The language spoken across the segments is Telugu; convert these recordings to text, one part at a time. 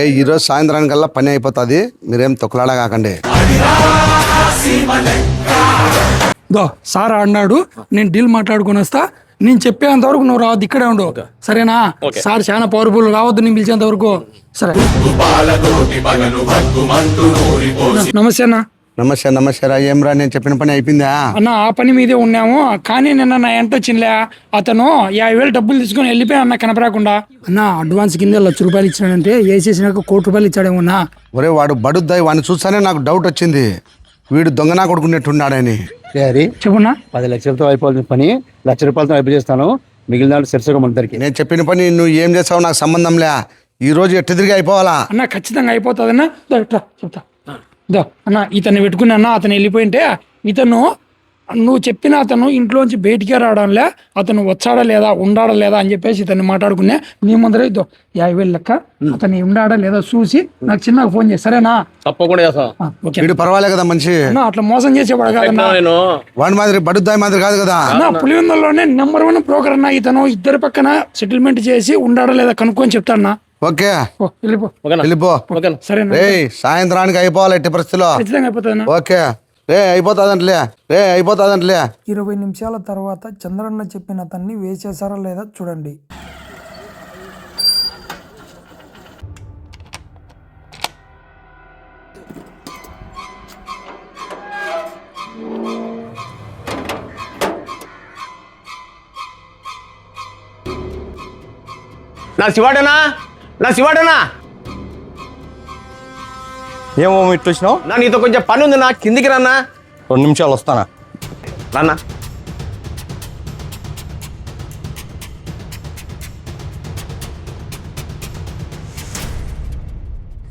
ఈరోజు సాయంత్రానికల్లా పని అయిపోతుంది, మీరేం తొక్కలాడా కాకండి. సార్ అన్నాడు, నేను డీల్ మాట్లాడుకుని వస్తా, నేను చెప్పేంత వరకు నువ్వు రావద్దు, ఇక్కడే ఉండు, సరేనా? సార్ చాలా పవర్ఫుల్, రావద్దు నేను పిలిచేంత వరకు. సరే, నమస్తే అన్న. నమస్తే నమస్తే రా. ఏం రా, నేను చెప్పిన పని అయిపోయిందా? అన్న ఆ పని మీదే ఉన్నాము, కానీ నిన్న నా ఎంట వచ్చిందిలే, అతను 50,000 డబ్బులు తీసుకుని వెళ్ళిపోయా అన్న కనపరాకుండా. అన్న అడ్వాన్స్ కింద ₹1,00,000 ఇచ్చాడంటే వేసేసినాక ₹1,00,00,000 ఇచ్చాడేమన్నా. ఒరే వాడు బడుద్దాయి, వాడిని చూస్తానే నాకు డౌట్ వచ్చింది, వీడు దొంగనా కొడుకున్నట్టున్నాడని. చెప్పున్నా, 10 లక్షలతో అయిపోతుంది పని, ₹1,00,000 అయిపోయేస్తాను, మిగిలిన దాంట్లో సరిసగం అందరికి. నేను చెప్పిన పని నువ్వు ఏం చేస్తావు నాకు సంబంధంలే, ఈ రోజు ఎట్టు తిరిగి అయిపోవాలా? అన్న ఖచ్చితంగా అయిపోతుంది అన్న. చెప్తా అన్న, ఇతన్ని పెట్టుకుని అన్న, అతను వెళ్ళిపోయింటే ఇతను నువ్వు చెప్పిన అతను ఇంట్లోంచి బయటికే రావడంలే, అతను వచ్చాడా లేదా ఉండాడా లేదా అని చెప్పేసి ఇతన్ని మాట్లాడుకునే నీ ముందర 50,000 లెక్క అతను ఉండాడా లేదా చూసి నాకు చిన్నగా ఫోన్ చేసి, సరేనా? తప్పకుండా వీడు పర్వాలే కదా మనిషి, అట్లా మోసం చేసేవాడు కాదన్నా, వాడి మాదిరి బడుద్దాయి మాదిరి కాదు కదా. పులివెందుల్లోనే #1 బ్రోకర్ అన్న ఇతను. ఇద్దరు పక్కన సెటిల్మెంట్ చేసి ఉండాడా లేదా కనుక్కొని చెప్తాన్నా. ఓకే వెళ్ళిపో, సరేనా? సాయంత్రానికి అయిపోవాలి ఎట్టి పరిస్థితిలో. ఖచ్చితంగా అయిపోతుంది. ఓకే అయిపోతాదంటలే 20 నిమిషాల తర్వాత చంద్రన్న చెప్పిన అతన్ని వేసేసారా లేదా చూడండి. నా శివాడనా ఏమో ఇట్లా వచ్చినావు? నా నీతో కొంచెం పని ఉంది, నా కిందికి రాన్నా. 2 నిమిషాలు వస్తానా? రాన్నా.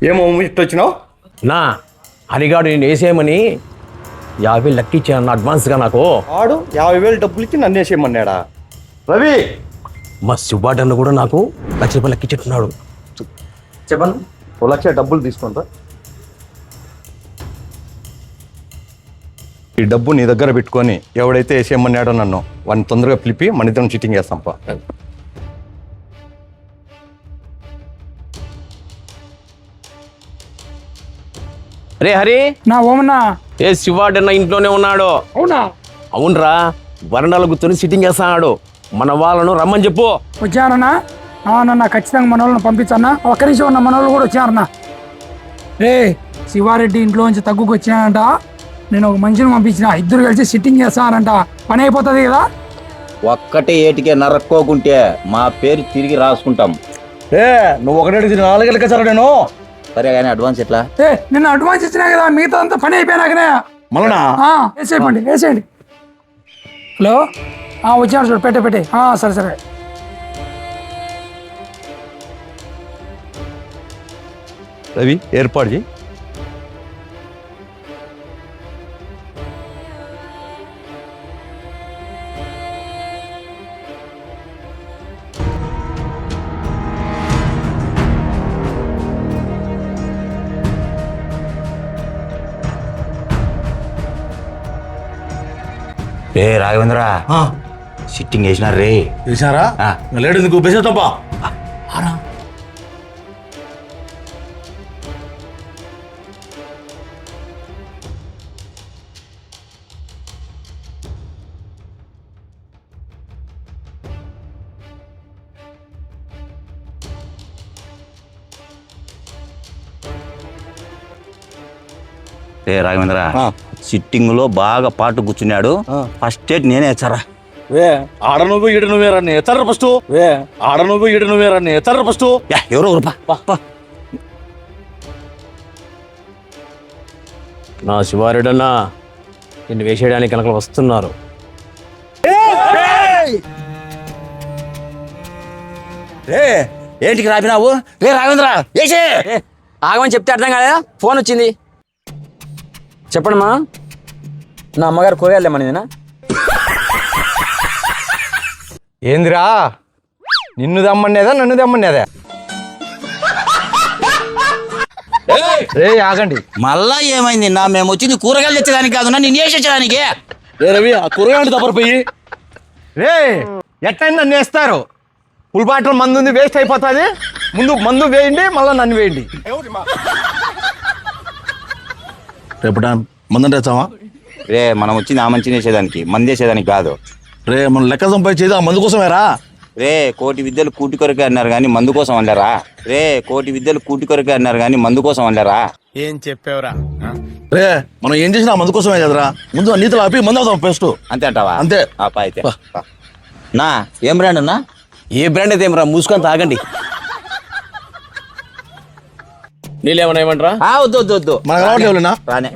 ఏమో ఇట్లా వచ్చినావు? నా హరిగాడు నేను వేసేయమని 50 లెక్కిచ్చాను అడ్వాన్స్గా నాకు. వాడు 50,000 డబ్బులు ఇచ్చి నన్ను వేసేయమన్నాడా? రవి, మా శివాడన్న కూడా నాకు ₹1,00,000 లెక్కిచ్చేట్టున్నాడు. చెప్పను, 1,00,000 డబ్బులు తీసుకుంటా. ఈ డబ్బు నీ దగ్గర పెట్టుకొని ఎవడైతే వేసేయమన్నాడో నన్ను వాడిని తొందరగా పిలిపి మన ఇద్దరం చీటింగ్ చేస్తాం. రే హరి, నా ఓమన్నా, ఏ శివాడన్న ఇంట్లోనే ఉన్నాడు. అవునా? అవునరా, వరండాలో కూర్చొని సిట్టింగ్ చేస్తాడు. మన వాళ్ళను రమ్మని చెప్పు. వచ్చారన్నా? నన్న ఖచ్చితంగా మన వాళ్ళని పంపించన్నా. ఒక్క నిమిషం ఉన్న మన వాళ్ళు కూడా వచ్చారన్నా. రే శివారెడ్డి ఇంట్లోంచి తగ్గుకు వచ్చినాడంట, నేను ఒక మనిషిని పంపించిన, ఇద్దరు కలిసి సిట్టింగ్ చేస్తానంట, పని అయిపోతుంది కదా. ఒక్కటే ఏటికే నరక్కోకుంటే మా పేరు తిరిగి రాసుకుంటాం. నువ్వు 1 లెక్క చాలు. నేను సరే కానీ అడ్వాన్స్ ఎట్లా? నిన్న అడ్వాన్స్ ఇచ్చినా కదా, మిగతా అంతా పని అయిపోయినాకనే. మళ్ళా వేసేయండి. హలో, వచ్చాను చూడు, పెట్టే. సరే రవి, ఏర్పాటు చేయి. రే రాఘవేంద్ర, సిట్టింగ్ వేసినారు రే. చూసారా? లేడు ఎందుకు బెసేతప్ప. రే రాఘవేంద్ర, సిట్టింగ్ లో బాగా పాటు కూర్చున్నాడు. ఫస్ట్ డేట్ నేనే వచ్చారా? ఆడ నువ్వు ఈడ నువ్వేరాన్ని ఎత్తారు ఫస్ట్. ఆడ నువ్వు ఈడ నువ్వేరాన్ని ఎత్తారు ఫస్ట్. ఎవరో నా శివారెడ్డన్నా నిన్ను వేసేయడానికి కనుక వస్తున్నారు. ఏంటికి రాపినావు? రే రాఘవేంద్ర, వేసే. ఆగమని చెప్తే అర్థం కాలేదా? ఫోన్ వచ్చింది, చెప్పండి మా. నా అమ్మగారు కోయాలేమనేనా? ఏందిరా, నిన్ను దమ్మనేదా నన్ను దమ్మనేదా? ఆగండి. మళ్ళా ఏమైంది? మేము వచ్చింది కూరగాయలు తెచ్చడానికి కాదు, నేను వేసేయడానికి. రవి, ఆ కూరగాయలు తప్పరిపోయి రే ఎట్లయినా నన్ను వేస్తారు. ఫుల్ బాటిల్ మందు ఉంది, వేస్ట్ అయిపోతుంది. ముందు మందు వేయండి, మళ్ళీ నన్ను వేయండి. రేపు మందని తెచ్చావా? రే మనం వచ్చింది ఆ మంచి చేసేదానికి, మంది చేసేదానికి కాదు. రే మనం లెక్క సంపాదించేది ఆ మందు కోసమేరా. రే కోటి విద్యలు కూటి కొరకే అన్నారు కానీ మందు కోసం వండారా? రే కోటి విద్యలు కూటి కొరకే అన్నారు కానీ మందు కోసం వండారా? రే మనం ఏం చేసినా ఆ మందు కోసమే కదరా. ముందు ఆ నీతులు ఆపి మందు అవుతాం ఫస్ట్. అంతే అంటావా? అంతే. అయితే నా ఏం బ్రాండ్ అన్నా? ఏ బ్రాండ్ అయితే ఏమరా, మూసుకొని తాగండి. నీళ్ళేమన్నా ఏమంటారా? వద్దు వద్దు వద్దు, మనకు రావట్లేవులేనా? రానే.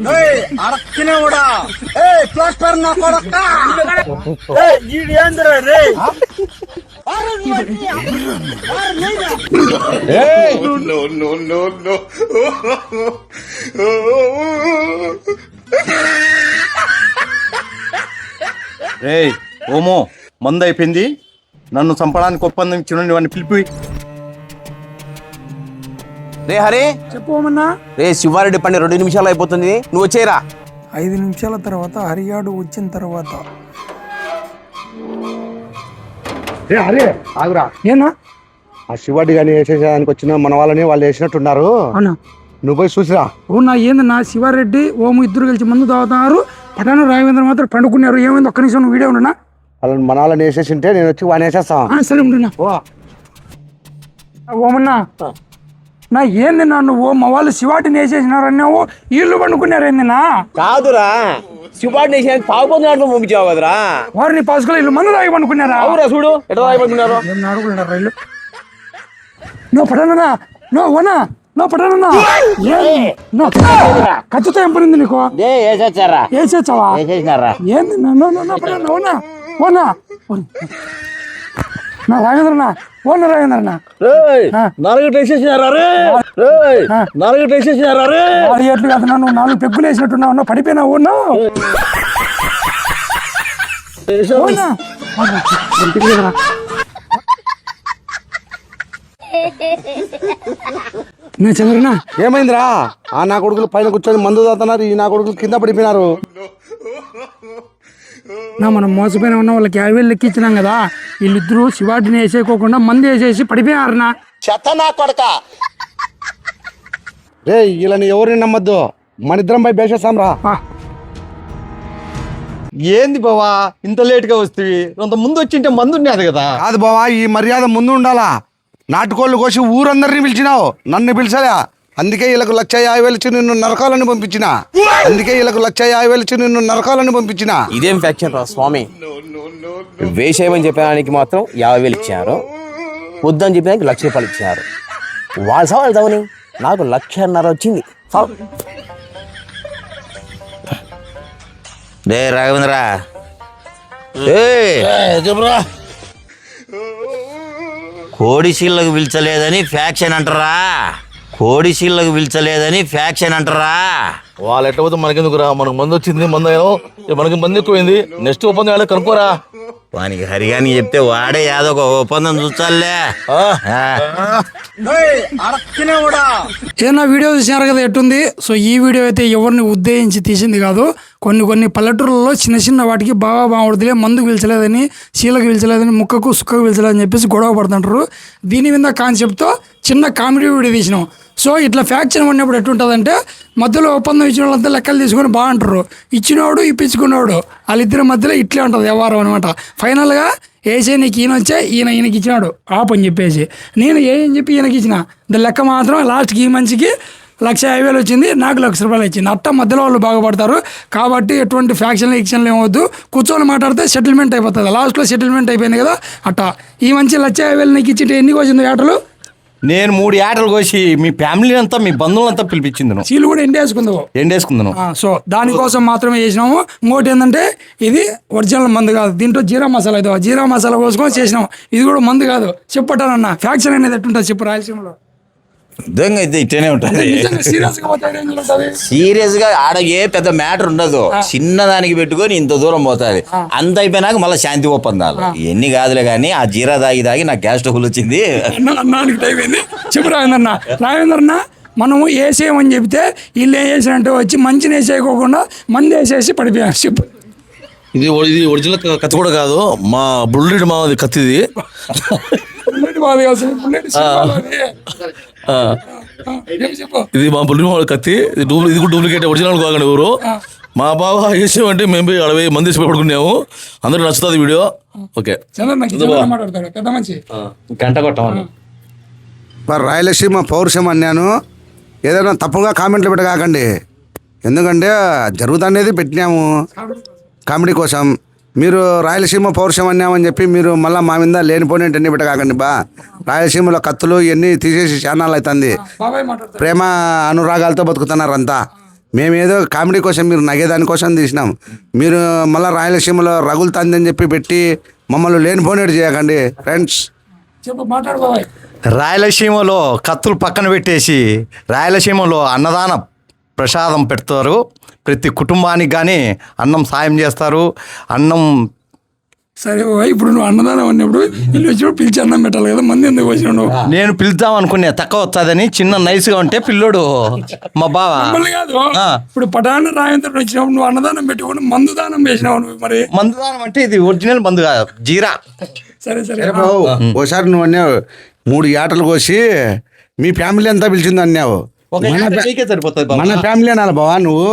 రేయ్ ఓమో, మందు అయిపోయింది. నన్ను చంపడానికి ఒప్పందం ఇచ్చిన వాడిని పిలిపి. రే హరి, చెప్పు ఓమన్నా. రే శివారెడ్డి పని 2 నిమిషాలు అయిపోతుంది, నువ్వు వచ్చేయరా. 5 నిమిషాల తర్వాత హరిగాడు వచ్చిన తర్వాత అరే ఆగురా. ఏనా ఆ శివాడి కానీ వేసేసేదానికి వచ్చిన మన వాళ్ళని వాళ్ళు వేసినట్టున్నారు. అవునా? నువ్వు పోయి చూసిరా. అవునా? ఏందన్నా శివారెడ్డి ఓము ఇద్దరు కలిసి మందు తాగుతున్నారు, పటాను రాఘవేంద్ర మాత్రం పండుకున్నారు. ఏమైంది? ఒక్క నిమిషం నువ్వు వీడియో ఉండనా? వాళ్ళని మన వాళ్ళని వేసేసింటే నేను వచ్చి వాడిని వేసేస్తాను. సరే ఉండున్నా. ఓమన్నా నా ఏంది నా నువ్వు మా వాళ్ళు శివాటిని వేసేసినారన్నావు, వీళ్ళు పండుకున్నారేందినా? కాదురా, శివాడిని తాగుపోతున్నట్లు పంపించావు కదరా. వారిని పాసుకొని వీళ్ళు మందు తాగి పండుకున్నారా? అవురా, చూడు ఎట్లా తాగి పండుకున్నారు. అడుగుతున్నారు వీళ్ళు. నువ్వు పటానా? నువ్వు ఓనా? నువ్వు పటానా? ఖచ్చితంగా ఏం పడింది నీకు? వేసేచ్చావా? ఏంది ఓనా? ఓనా నా రాఘవేంద్రనా? ఓనా రాఘవేంద్రనా? ఎట్లు కాదు, నువ్వు 4 పెగ్గులు వేసినట్టున్నావు, పడిపోయినా ఓనా? నా చంద్రనా ఏమైందిరా? ఆ నా కొడుకులు పైన కూర్చొని మందు తాగుతున్నారు, ఈ నా కొడుకులు కింద పడిపోయినారు. మనం మోసపోయిన ఉన్న వాళ్ళకి 50,000 లెక్కించినాం కదా, వీళ్ళిద్దరూ శివాటిని వేసేకోకుండా మందు వేసేసి పడిపోయారనా? రే వీళ్ళని ఎవరిని నమ్మద్దు, మన ఇద్దరం పోయి బేసేస్తాం రా. ఏంది బావా ఇంత లేట్గా వస్తుంది? కొంత ముందు వచ్చింటే మందు ఉండేది కదా. కాదు బావా, ఈ మర్యాద ముందు ఉండాలా. నాటుకోళ్ళు కోసి ఊరందరినీ పిలిచినావు, నన్ను పిలిచలే. అందుకే వీళ్ళకు 150,000 ఇచ్చి నిన్ను నరకాలని పంపించిన. ఇదేం ఫ్యాక్షన్ రా స్వామి? వేసేయమని చెప్పడానికి మాత్రం 50,000 ఇచ్చారు, వద్దని చెప్పడానికి 1,00,000 రూపాయలు ఇచ్చారు. వాళ్ళ సవాళ్ళు చవని నాకు 1,50,000 వచ్చింది. రే రాఘవేంద్ర, చెప్పరా. కోడిశీలకు పిలిచలేదని ఫ్యాక్షన్ అంటారా? కోడిశీలకు పిలిచలేదని ఫ్యాక్షన్ అంటారా? వాళ్ళు ఎట్లా పోతే మనకెందుకురా? మనకు మందు వచ్చింది, మందు అయ్యాం, మనకి మంది ఎక్కువైంది. నెక్స్ట్ ఒప్పందం ఎలా కనుక్కోరా. వానికి హరిగాని చెప్తే వాడే ఏదో ఒక ఒప్పందం చూచాలే. ఏదైనా వీడియో చూసినారు కదా ఎట్టుంది. సో ఈ వీడియో అయితే ఎవరిని ఉద్దేశించి తీసింది కాదు. కొన్ని పల్లెటూరులలో చిన్న చిన్న వాటికి బాగా బాగుండదులే, మందుకు పిలిచలేదని, శీలకు పిలిచలేదని, ముక్కకు సుక్కకు పిలిచలేదని చెప్పేసి గొడవ పడుతుంటారు. దీని మీద కాన్సెప్ట్తో చిన్న కామెడీ వీడియో తీసినాం. సో ఇట్లా ఫ్యాక్షన్ ఉన్నప్పుడు ఎట్టుంటుందంటే, మధ్యలో ఒప్పందం ఇచ్చిన వాళ్ళంతా లెక్కలు తీసుకొని బాగుంటారు, ఇచ్చినవాడు ఇప్పించుకున్నవాడు వాళ్ళిద్దరి మధ్యలో ఇట్లే ఉంటుంది వ్యవహారం అనమాట. ఫైనల్గా వేసే నీకు ఈయన వచ్చే ఈయనకి ఇచ్చినాడు ఆప్ అని చెప్పేసి, నేను ఏం చెప్పి ఈయనకి ఇచ్చిన దాని లెక్క మాత్రం లాస్ట్కి ఈ మనిషికి 1,50,000 వచ్చింది, నాకు 1,00,000 రూపాయలు వచ్చింది. అట్ట మధ్యలో వాళ్ళు బాగుపడతారు. కాబట్టి ఎటువంటి ఫ్యాక్షన్లు ఎక్షన్లు ఏమవద్దు, కూర్చొని మాట్లాడితే సెటిల్మెంట్ అయిపోతుంది. లాస్ట్లో సెటిల్మెంట్ అయిపోయింది కదా అట్ట. ఈ మంచి 1,50,000 నీకు ఇచ్చింటే ఎన్ని వచ్చింది ఆటలు? నేను 3 ఏటలు కోసి మీ ఫ్యామిలీ అంతా, మీ బంధువులంతా పిలిపించింది. సీలు కూడా ఎండేసుకుందావు. సో దానికోసం మాత్రమే చేసినాము. ఇంకోటి ఏంటంటే, ఇది ఒరిజినల్ మందు కాదు, దీంట్లో జీరా మసాలా అయితే జీరా మసాలా కోసుకొని చేసినాము. ఇది కూడా మందు కాదు. చెప్పటానన్నా ఫ్యాక్షన్ అనేది ఎట్టుంటుంది చెప్పు రాయలసీమలో? నిజంగా అయితే ఇట్టనే ఉంటుంది. సీరియస్ గా ఆడ ఏ పెద్ద మ్యాటర్ ఉండదు, చిన్నదానికి పెట్టుకొని ఇంత దూరం పోతుంది. అంత అయిపోయినాక మళ్ళీ శాంతి ఒప్పందాలు ఎన్ని కాదులే. కానీ ఆ జీరా దాగి నాకు గ్యాస్ ట్రబుల్ వచ్చింది. చెప్పు రావేంద్రన్న, మనము వేసేయమని చెప్తే వీళ్ళు ఏం చేసినట్టు వచ్చి మంచిని వేసేయకోకుండా మంది వేసేసి పడిపోయారు. చెప్పు. ఇది ఒరిజినల్ కత్తి కూడా కాదు, మా బుల్లెట్ మాది కత్తిది. బాధ అసలు బుల్లెట్ సినిమాలోనే. ఏం చెప్పు. ఇది మా పుల్లి వాళ్ళ కత్తి, ఇది కూడా డూప్లికేట్, ఒరిజినల్ కాకండి ఎవరు. మా బావ విషయం అంటే మేము పోయి 60 మంది పడుకున్నాము. అందరూ నచ్చుతుంది వీడియో. ఓకే చంద్రన్నకి చంద్రన్న మాట్లాడతాడు పెద్ద మంచి. గంట కొట్టమని మరి రాయలసీమ పౌరుషం అన్నాను, ఏదైనా తప్పుగా కామెంట్లు పెట్టగాకండి. ఎందుకంటే జరుగుతుండేది పెట్టినాము కామెడీ కోసం. మీరు రాయలసీమ పౌరుషం అన్నామని చెప్పి మీరు మళ్ళీ మా మీద లేనిపోయినట్టు పెట్టగాకండి బా. రాయలసీమలో కత్తులు ఇవన్నీ తీసేసి ఛానల్ అవుతుంది. బాబాయ్ మాట్లాడతాడు. ప్రేమ అనురాగాలతో బతుకుతున్నారు అంతా. మేమేదో కామెడీ కోసం మీరు నగేదానికోసం తీసినాం. మీరు మళ్ళీ రాయలసీమలో రగులుతుందని చెప్పి పెట్టి మమ్మల్ని లేనిపోయినట్టు చేయకండి ఫ్రెండ్స్. చెప్పు మాట్లాడు బాబాయ్. రాయలసీమలో కత్తులు పక్కన పెట్టేసి రాయలసీమలో అన్నదాన ప్రసాదం పెడతారు. ప్రతి కుటుంబానికి కానీ అన్నం సాయం చేస్తారు. అన్నం సరే బాబాయ్, ఇప్పుడు నువ్వు అన్నదానం అన్నప్పుడు ఇల్లు వచ్చినప్పుడు పిలిచి అన్నం పెట్టాలి కదా, మంది ఎందుకు వచ్చినావు నువ్వు? నేను పిలుద్దాం అనుకునే తక్కువ వస్తుందని చిన్న నైస్గా ఉంటే పిల్లోడు మా బావ మమ్మల్ని కాదు, ఇప్పుడు పటాన రాయంత్రం వచ్చినప్పుడు నువ్వు అన్నదానం పెట్టుకుని మందు దానం వేసినావు నువ్వు. మరి మందుదానం అంటే ఇది ఒరిజినల్ మందు కాదు, జీరా. సరే సరే ఓసారి నువ్వు అన్నావు 3 ఏటలు కోసి మీ ఫ్యామిలీ అంతా పిలిచింది అన్నావు. మన ఫ్యామిలీ అనాలి బావా నువ్వు.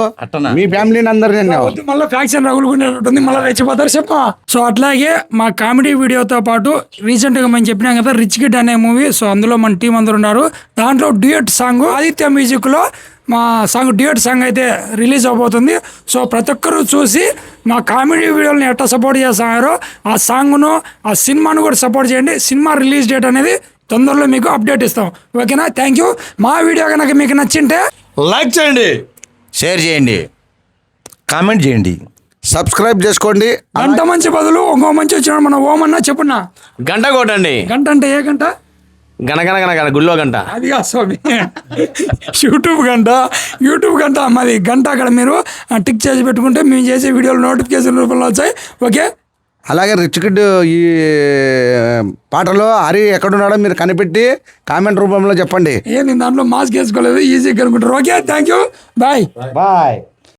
మీ ఫ్యామిలీని అందరినీ అన్నావు. మళ్ళీ ఫ్యాక్షన్ రగులుకునేటట్టుంది, మళ్ళీ రెచ్చిపోతారు చెప్పా. సో అట్లాగే మా కామెడీ వీడియోతో పాటు రీసెంట్ గా మనం చెప్పినాం కదా రిచ్ కిడ్ అనే మూవీ. సో అందులో మన టీం అందరూ ఉన్నారు. దాంట్లో డ్యూయట్ సాంగ్ ఆదిత్య మ్యూజిక్ లో మా సాంగ్ డ్యూయట్ సాంగ్ అయితే రిలీజ్ అవబోతుంది. సో ప్రతి ఒక్కరూ చూసి మా కామెడీ వీడియోని ఎట్లా సపోర్ట్ చేస్తున్నారో ఆ సాంగ్ను ఆ సినిమాను కూడా సపోర్ట్ చేయండి. సినిమా రిలీజ్ డేట్ అనేది తొందరలో మీకు అప్డేట్ ఇస్తాం. ఓకేనా? Thank you. మా వీడియో కనుక మీకు నచ్చింటే లైక్ చేయండి, షేర్ చేయండి, కామెంట్ చేయండి, సబ్స్క్రైబ్ చేసుకోండి. గంట మంచి బదులు ఇంకో మంచి వచ్చినాడు మన ఓమన్నా చెప్పున్నా. గంట కొట్టండి. గంట అంటే ఏ గంట? గనగన గుళ్ళో గంట. అది కాదు స్వామి, యూట్యూబ్ గంట మాది గంట. అక్కడ మీరు టిక్ చేసి పెట్టుకుంటే మేము చేసే వీడియోలు నోటిఫికేషన్ రూపంలో వచ్చాయి. ఓకే. అలాగే రిచ్ కిడ్ ఈ పాటలో హరి ఎక్కడున్నాడో మీరు కనిపెట్టి కామెంట్ రూపంలో చెప్పండి. నేను దాంట్లో మాస్క్ వేసుకోలేదు, ఈజీగా కనుక్కుంటారు. Okay, thank you, bye.